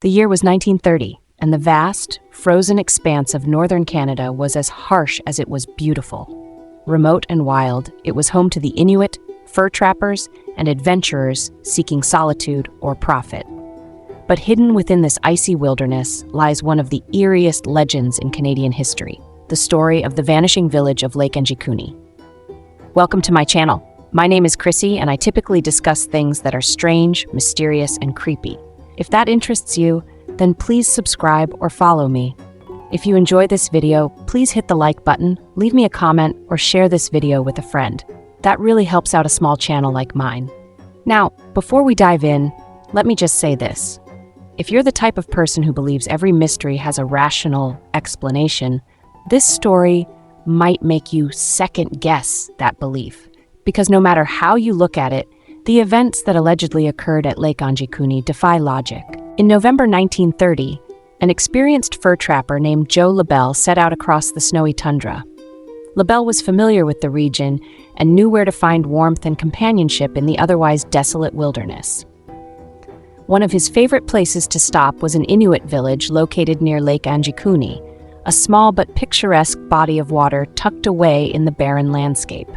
The year was 1930, and the vast, frozen expanse of northern Canada was as harsh as it was beautiful. Remote and wild, it was home to the Inuit, fur trappers, and adventurers seeking solitude or profit. But hidden within this icy wilderness lies one of the eeriest legends in Canadian history, the story of the vanishing village of Lake Angikuni. Welcome to my channel. My name is Chrissy, and I typically discuss things that are strange, mysterious, and creepy. If that interests you, then please subscribe or follow me. If you enjoy this video, please hit the like button, leave me a comment, or share this video with a friend. That really helps out a small channel like mine. Now, before we dive in, let me just say this. If you're the type of person who believes every mystery has a rational explanation, this story might make you second-guess that belief. Because no matter how you look at it, the events that allegedly occurred at Lake Angikuni defy logic. In November 1930, an experienced fur trapper named Joe LaBelle set out across the snowy tundra. LaBelle was familiar with the region and knew where to find warmth and companionship in the otherwise desolate wilderness. One of his favorite places to stop was an Inuit village located near Lake Angikuni, a small but picturesque body of water tucked away in the barren landscape.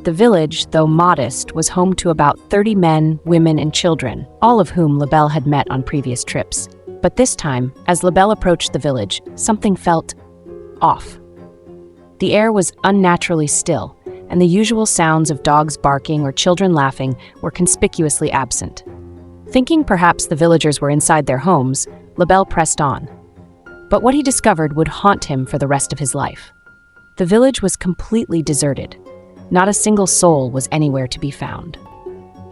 The village, though modest, was home to about 30 men, women, and children, all of whom LaBelle had met on previous trips. But this time, as LaBelle approached the village, something felt off. The air was unnaturally still, and the usual sounds of dogs barking or children laughing were conspicuously absent. Thinking perhaps the villagers were inside their homes, LaBelle pressed on. But what he discovered would haunt him for the rest of his life. The village was completely deserted. Not a single soul was anywhere to be found.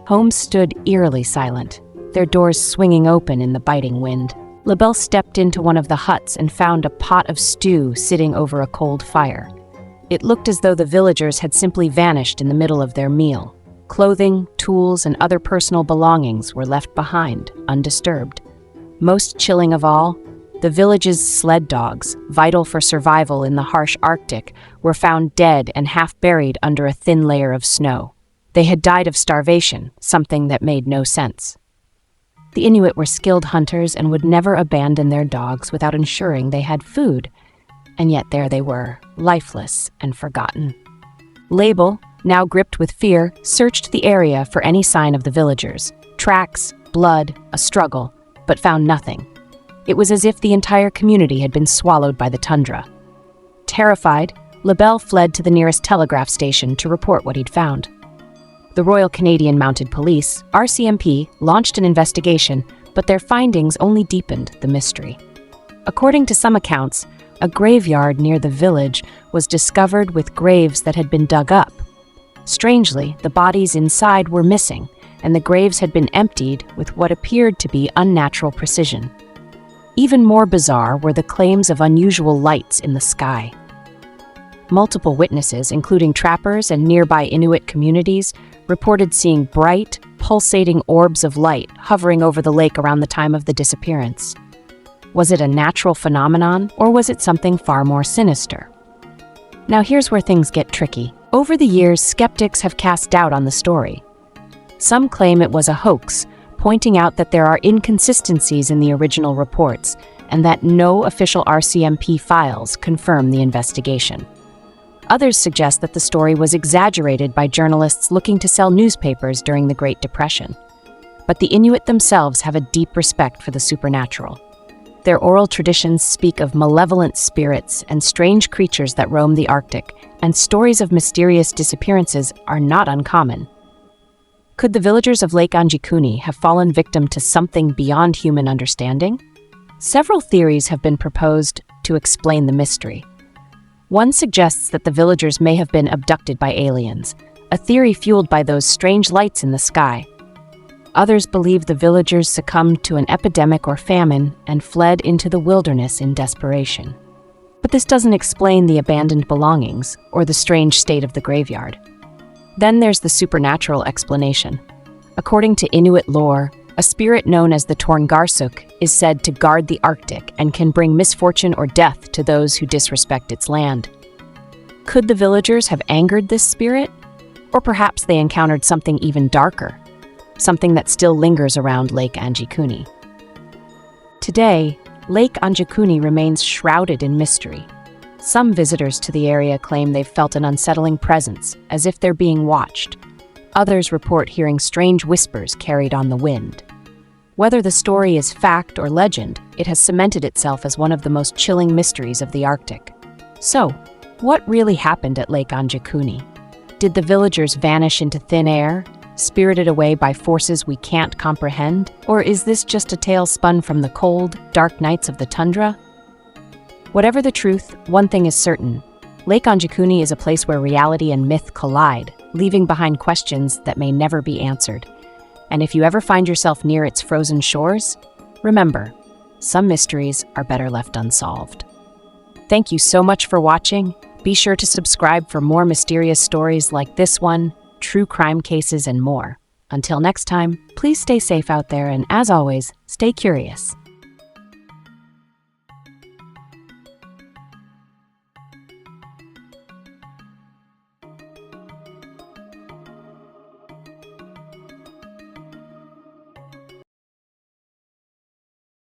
Homes stood eerily silent, their doors swinging open in the biting wind. LaBelle stepped into one of the huts and found a pot of stew sitting over a cold fire. It looked as though the villagers had simply vanished in the middle of their meal. Clothing, tools, and other personal belongings were left behind, undisturbed. Most chilling of all, the village's sled dogs, vital for survival in the harsh Arctic, were found dead and half-buried under a thin layer of snow. They had died of starvation, something that made no sense. The Inuit were skilled hunters and would never abandon their dogs without ensuring they had food. And yet there they were, lifeless and forgotten. Label, now gripped with fear, searched the area for any sign of the villagers. Tracks, blood, a struggle, but found nothing. It was as if the entire community had been swallowed by the tundra. Terrified, LaBelle fled to the nearest telegraph station to report what he'd found. The Royal Canadian Mounted Police, RCMP, launched an investigation, but their findings only deepened the mystery. According to some accounts, a graveyard near the village was discovered with graves that had been dug up. Strangely, the bodies inside were missing, and the graves had been emptied with what appeared to be unnatural precision. Even more bizarre were the claims of unusual lights in the sky. Multiple witnesses, including trappers and nearby Inuit communities, reported seeing bright, pulsating orbs of light hovering over the lake around the time of the disappearance. Was it a natural phenomenon, or was it something far more sinister? Now here's where things get tricky. Over the years, skeptics have cast doubt on the story. Some claim it was a hoax, pointing out that there are inconsistencies in the original reports and that no official RCMP files confirm the investigation. Others suggest that the story was exaggerated by journalists looking to sell newspapers during the Great Depression. But the Inuit themselves have a deep respect for the supernatural. Their oral traditions speak of malevolent spirits and strange creatures that roam the Arctic, and stories of mysterious disappearances are not uncommon. Could the villagers of Lake Angikuni have fallen victim to something beyond human understanding? Several theories have been proposed to explain the mystery. One suggests that the villagers may have been abducted by aliens, a theory fueled by those strange lights in the sky. Others believe the villagers succumbed to an epidemic or famine and fled into the wilderness in desperation. But this doesn't explain the abandoned belongings or the strange state of the graveyard. Then there's the supernatural explanation. According to Inuit lore, a spirit known as the Torngarsuk is said to guard the Arctic and can bring misfortune or death to those who disrespect its land. Could the villagers have angered this spirit? Or perhaps they encountered something even darker, something that still lingers around Lake Angikuni. Today, Lake Angikuni remains shrouded in mystery. Some visitors to the area claim they've felt an unsettling presence, as if they're being watched. Others report hearing strange whispers carried on the wind. Whether the story is fact or legend, it has cemented itself as one of the most chilling mysteries of the Arctic. So, what really happened at Lake Angikuni? Did the villagers vanish into thin air, spirited away by forces we can't comprehend? Or is this just a tale spun from the cold, dark nights of the tundra? Whatever the truth, one thing is certain. Lake Angikuni is a place where reality and myth collide, leaving behind questions that may never be answered. And if you ever find yourself near its frozen shores, remember, some mysteries are better left unsolved. Thank you so much for watching. Be sure to subscribe for more mysterious stories like this one, true crime cases, and more. Until next time, please stay safe out there and, as always, stay curious.